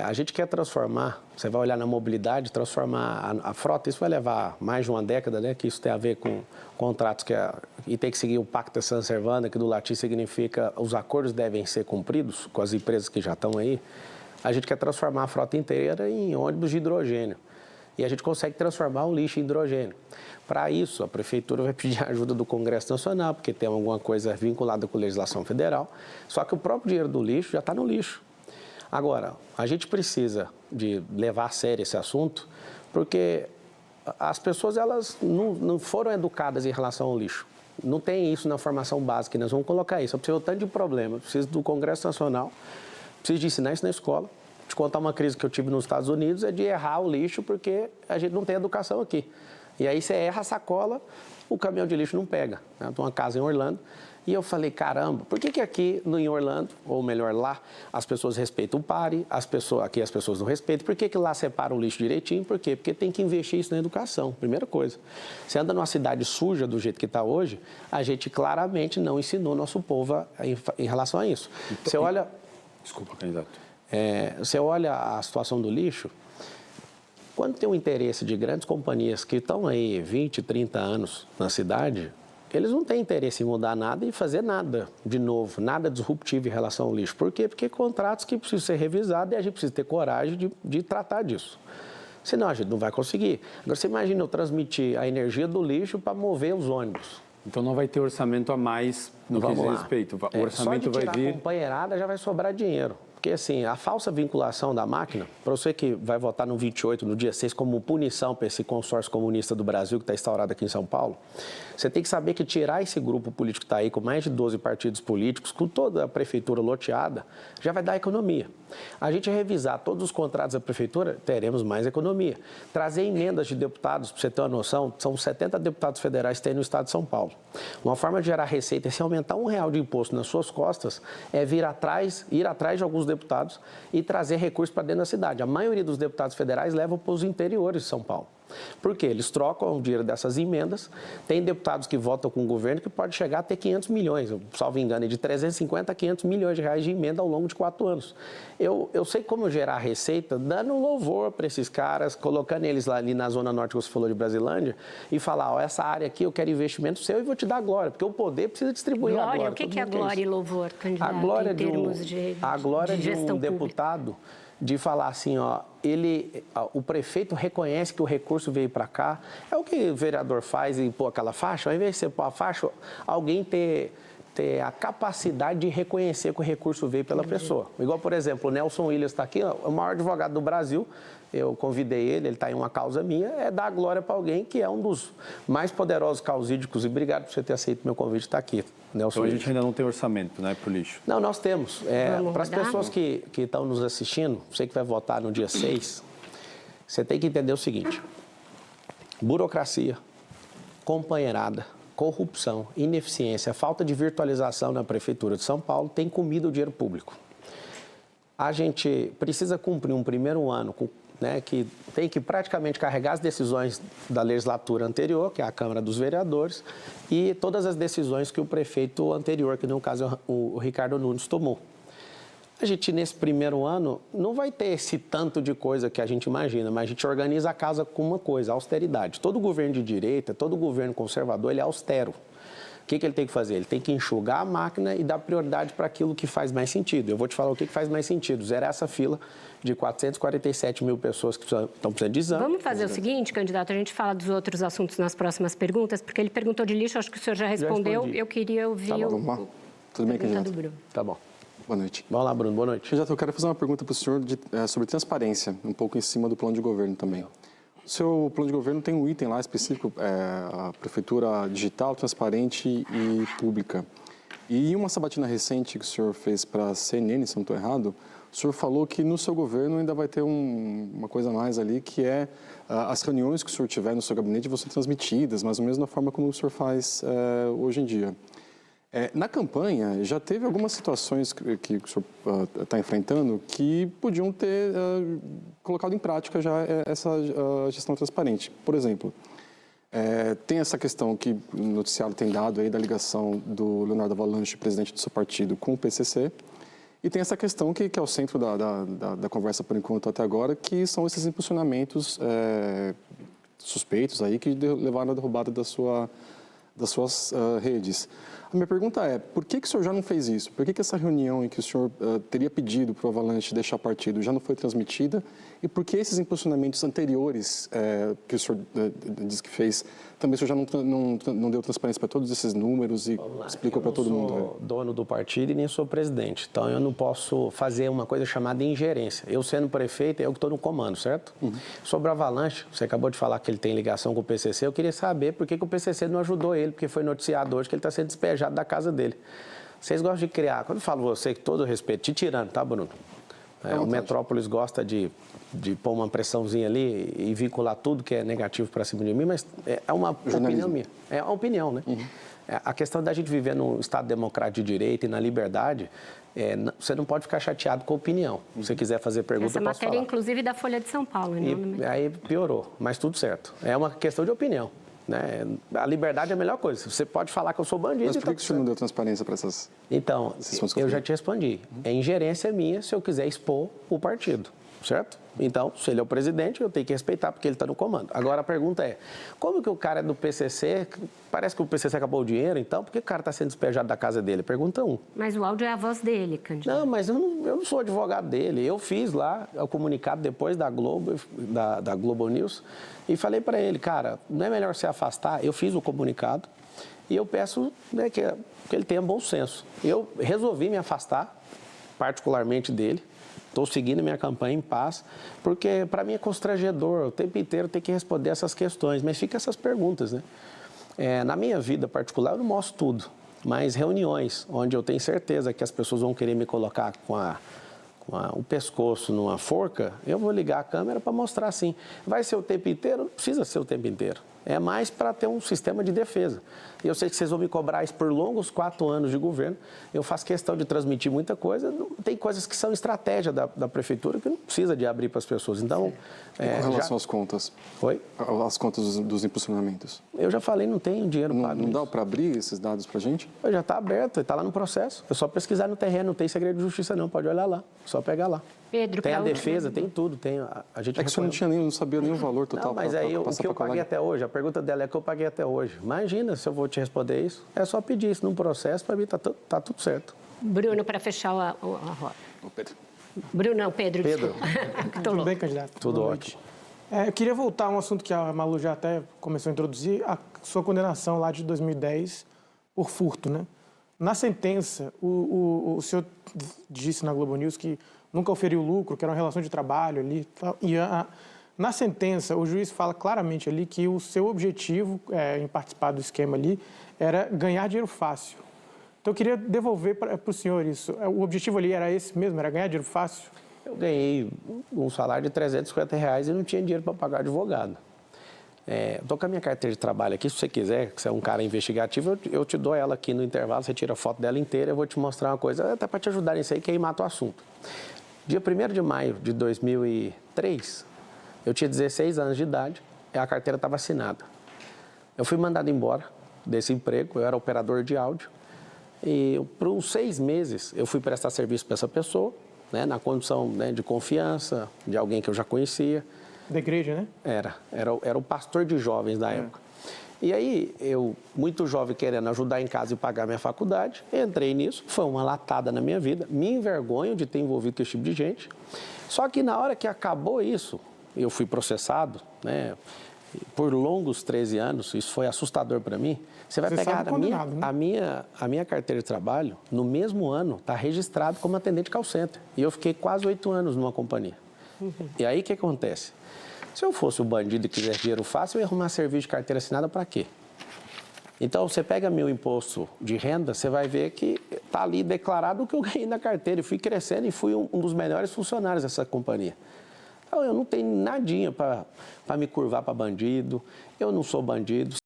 A gente quer transformar, você vai olhar na mobilidade, transformar a frota, isso vai levar mais de uma década, né? Que isso tem a ver com contratos e tem que seguir o Pacta Sunt Servanda, que do latim significa os acordos devem ser cumpridos com as empresas que já estão aí. A gente quer transformar a frota inteira em ônibus de hidrogênio. E a gente consegue transformar o lixo em hidrogênio. Para isso, a Prefeitura vai pedir a ajuda do Congresso Nacional, porque tem alguma coisa vinculada com a legislação federal. Só que o próprio dinheiro do lixo já está no lixo. Agora, a gente precisa de levar a sério esse assunto, porque as pessoas elas não foram educadas em relação ao lixo. Não tem isso na formação básica, nós vamos colocar isso. Eu preciso de tanto de problema, eu preciso do Congresso Nacional, preciso de ensinar isso na escola. Te contar uma crise que eu tive nos Estados Unidos é de errar o lixo porque a gente não tem educação aqui. E aí você erra a sacola, o caminhão de lixo não pega. Eu tenho uma casa em Orlando e eu falei, caramba, por que aqui em Orlando, ou melhor lá, as pessoas respeitam o pare, aqui as pessoas não respeitam, por que lá separa o lixo direitinho? Por quê? Porque tem que investir isso na educação, primeira coisa. Você anda numa cidade suja do jeito que está hoje, a gente claramente não ensinou nosso povo em relação a isso. Então, você olha... Desculpa, candidato. Você olha a situação do lixo, quando tem um interesse de grandes companhias que estão aí 20, 30 anos na cidade, eles não têm interesse em mudar nada e fazer nada de novo, nada disruptivo em relação ao lixo. Por quê? Porque contratos que precisam ser revisados e a gente precisa ter coragem de tratar disso. Senão a gente não vai conseguir. Agora você imagina eu transmitir a energia do lixo para mover os ônibus. Então não vai ter orçamento a mais no que diz respeito. O orçamento vai vir... Só de tirar a companheirada já vai sobrar dinheiro. Porque, assim, a falsa vinculação da máquina, para você que vai votar no 28, no dia 6, como punição para esse consórcio comunista do Brasil que está instaurado aqui em São Paulo, você tem que saber que tirar esse grupo político que está aí, com mais de 12 partidos políticos, com toda a prefeitura loteada, já vai dar economia. A gente revisar todos os contratos da prefeitura, teremos mais economia. Trazer emendas de deputados, para você ter uma noção, são 70 deputados federais que tem no estado de São Paulo. Uma forma de gerar receita é se aumentar R$1 de imposto nas suas costas, é ir atrás de alguns deputados e trazer recursos para dentro da cidade. A maioria dos deputados federais levam para os interiores de São Paulo. Por quê? Eles trocam o dinheiro dessas emendas. Tem deputados que votam com o governo que pode chegar a ter 500 milhões, salvo engano, de 350 a 500 milhões de reais de emenda ao longo de 4 anos. Eu sei como gerar receita, dando louvor para esses caras, colocando eles lá ali na Zona Norte que você falou de Brasilândia e falar, ó, essa área aqui eu quero investimento seu e vou te dar glória, porque o poder precisa distribuir a glória. O que é glória e louvor, candidato, a glória em termos de um deputado de falar assim, ó, o prefeito reconhece que o recurso veio para cá, é o que o vereador faz e pôr aquela faixa, ao invés de você pôr a faixa, alguém ter a capacidade de reconhecer que o recurso veio pela pessoa. Igual, por exemplo, o Nelson Williams está aqui, ó, o maior advogado do Brasil, eu convidei ele está em uma causa minha, é dar glória para alguém que é um dos mais poderosos causídicos, e obrigado por você ter aceito meu convite de estar aqui. Nelson então a gente ainda não tem orçamento, né, para o lixo? Não, nós temos. Para as pessoas que estão nos assistindo, você que vai votar no dia 6, você tem que entender o seguinte: burocracia, companheirada, corrupção, ineficiência, falta de virtualização na Prefeitura de São Paulo tem comido o dinheiro público. A gente precisa cumprir um primeiro ano que tem que praticamente carregar as decisões da legislatura anterior, que é a Câmara dos Vereadores, e todas as decisões que o prefeito anterior, que no caso o Ricardo Nunes, tomou. A gente, nesse primeiro ano, não vai ter esse tanto de coisa que a gente imagina, mas a gente organiza a casa com uma coisa, austeridade. Todo governo de direita, todo governo conservador, ele é austero. O que ele tem que fazer? Ele tem que enxugar a máquina e dar prioridade para aquilo que faz mais sentido. Eu vou te falar o que faz mais sentido. Zerar essa fila de 447 mil pessoas que estão precisando de exame. Vamos fazer o seguinte, candidato, a gente fala dos outros assuntos nas próximas perguntas, porque ele perguntou de lixo, acho que o senhor já respondeu. Eu queria ouvir tá bom, vamos lá. Tudo bem, candidato? Bruno. Tá bom. Boa noite. Vamos lá, Bruno. Boa noite. Candidato, eu quero fazer uma pergunta para o senhor sobre transparência, um pouco em cima do plano de governo também. O seu plano de governo tem um item lá específico, a prefeitura digital, transparente e pública. E em uma sabatina recente que o senhor fez para a CNN, se não estou errado, o senhor falou que no seu governo ainda vai ter uma coisa a mais ali, que é as reuniões que o senhor tiver no seu gabinete vão ser transmitidas, mais ou menos da forma como o senhor faz hoje em dia. Na campanha, já teve algumas situações que o senhor está enfrentando que podiam ter colocado em prática já essa gestão transparente. Por exemplo, tem essa questão que o noticiário tem dado aí da ligação do Leonardo Avalanche, presidente do seu partido, com o PCC. E tem essa questão que é o centro da conversa por enquanto até agora, que são esses impulsionamentos suspeitos aí que levaram à derrubada das suas redes. A minha pergunta é, por que o senhor já não fez isso? Por que essa reunião em que o senhor teria pedido para o Avalanche deixar partido já não foi transmitida? E por que esses impulsionamentos anteriores que o senhor disse que fez, também o senhor já não deu transparência para todos esses números e explicou para todo mundo? Eu não sou dono do partido e nem sou presidente, então eu não posso fazer uma coisa chamada ingerência. Eu sendo prefeito, eu que estou no comando, certo? Sobre o Avalanche, você acabou de falar que ele tem ligação com o PCC, eu queria saber por que o PCC não ajudou ele, porque foi noticiado hoje que ele está sendo despejado da casa dele. Vocês gostam de criar, quando eu falo você, com todo respeito, te tirando, tá, Bruno? O Metrópolis gosta de pôr uma pressãozinha ali e vincular tudo que é negativo para cima de mim, mas é uma opinião minha. É uma opinião, né? A questão da gente viver num Estado democrático de direito e na liberdade, você não pode ficar chateado com a opinião. Se você quiser fazer pergunta, eu posso falar. Essa matéria, inclusive, da Folha de São Paulo. E aí piorou, mas tudo certo. É uma questão de opinião. Né? A liberdade é a melhor coisa. Você pode falar que eu sou bandido. Mas por que o senhor não deu transparência para essas... Então, eu já te respondi. É ingerência minha se eu quiser expor o partido, certo? Então, se ele é o presidente, eu tenho que respeitar porque ele está no comando. Agora, a pergunta é, como que o cara é do PCC, parece que o PCC acabou o dinheiro, então, por que o cara está sendo despejado da casa dele? Pergunta 1. Mas o áudio é a voz dele, candidato. Não, mas eu não sou advogado dele. Eu fiz lá o comunicado depois da Globo, da Globo News, e falei para ele, cara, não é melhor se afastar? Eu fiz o comunicado e eu peço, né, que ele tenha bom senso. Eu resolvi me afastar, particularmente dele. Estou seguindo minha campanha em paz, porque para mim é constrangedor o tempo inteiro ter que responder essas questões, mas fica essas perguntas, né? Na minha vida particular eu não mostro tudo, mas reuniões onde eu tenho certeza que as pessoas vão querer me colocar com o pescoço numa forca, eu vou ligar a câmera para mostrar assim. Vai ser o tempo inteiro? Não precisa ser o tempo inteiro. É mais para ter um sistema de defesa. E eu sei que vocês vão me cobrar isso por longos 4 anos de governo. Eu faço questão de transmitir muita coisa. Tem coisas que são estratégia da prefeitura que não precisa de abrir para as pessoas. Então, com relação às contas? Oi? As contas dos impulsionamentos? Eu já falei, não tenho dinheiro pago. Não dá para abrir esses dados para a gente? Já está aberto, está lá no processo. É só pesquisar no terreno, não tem segredo de justiça não, pode olhar lá. Só pegar lá. Pedro, tem a defesa, tem tudo. A gente que o senhor não sabia nem o valor total. Não, mas aí o que eu paguei até hoje, a pergunta dela é o que eu paguei até hoje. Imagina se eu vou te responder isso. É só pedir isso num processo, para mim tá tudo certo. Bruno, para fechar a roda. Pedro. Bruno, não, Pedro. Tudo bem, candidato? Tudo ótimo. Eu queria voltar a um assunto que a Malu já até começou a introduzir, a sua condenação lá de 2010 por furto, né? Na sentença, o senhor disse na Globo News que nunca oferiu lucro, que era uma relação de trabalho ali. E na sentença, o juiz fala claramente ali que o seu objetivo em participar do esquema ali era ganhar dinheiro fácil. Então, eu queria devolver para o senhor isso. O objetivo ali era esse mesmo, era ganhar dinheiro fácil? Eu ganhei um salário de R$350 e não tinha dinheiro para pagar advogado. Estou com a minha carteira de trabalho aqui, se você quiser, que você é um cara investigativo, eu te dou ela aqui no intervalo, você tira a foto dela inteira, eu vou te mostrar uma coisa, até para te ajudar nisso aí, que aí mata o assunto. Dia 1º de maio de 2003, eu tinha 16 anos de idade e a carteira estava assinada. Eu fui mandado embora desse emprego, eu era operador de áudio, e por uns 6 meses eu fui prestar serviço para essa pessoa, né, na condição, né, de confiança, de alguém que eu já conhecia. Da igreja, né? Era o pastor de jovens da época. E aí, eu, muito jovem, querendo ajudar em casa e pagar minha faculdade, entrei nisso, foi uma latada na minha vida, me envergonho de ter envolvido com esse tipo de gente. Só que na hora que acabou isso, eu fui processado, né, por longos 13 anos, isso foi assustador para mim. Você vai pegar a minha carteira de trabalho, no mesmo ano, está registrado como atendente call center. E eu fiquei quase 8 anos numa companhia. E aí, o que acontece? Se eu fosse o bandido e quisesse dinheiro fácil, eu ia arrumar serviço de carteira assinada para quê? Então, você pega meu imposto de renda, você vai ver que está ali declarado o que eu ganhei na carteira. E fui crescendo e fui um dos melhores funcionários dessa companhia. Então, eu não tenho nadinha para me curvar para bandido, eu não sou bandido.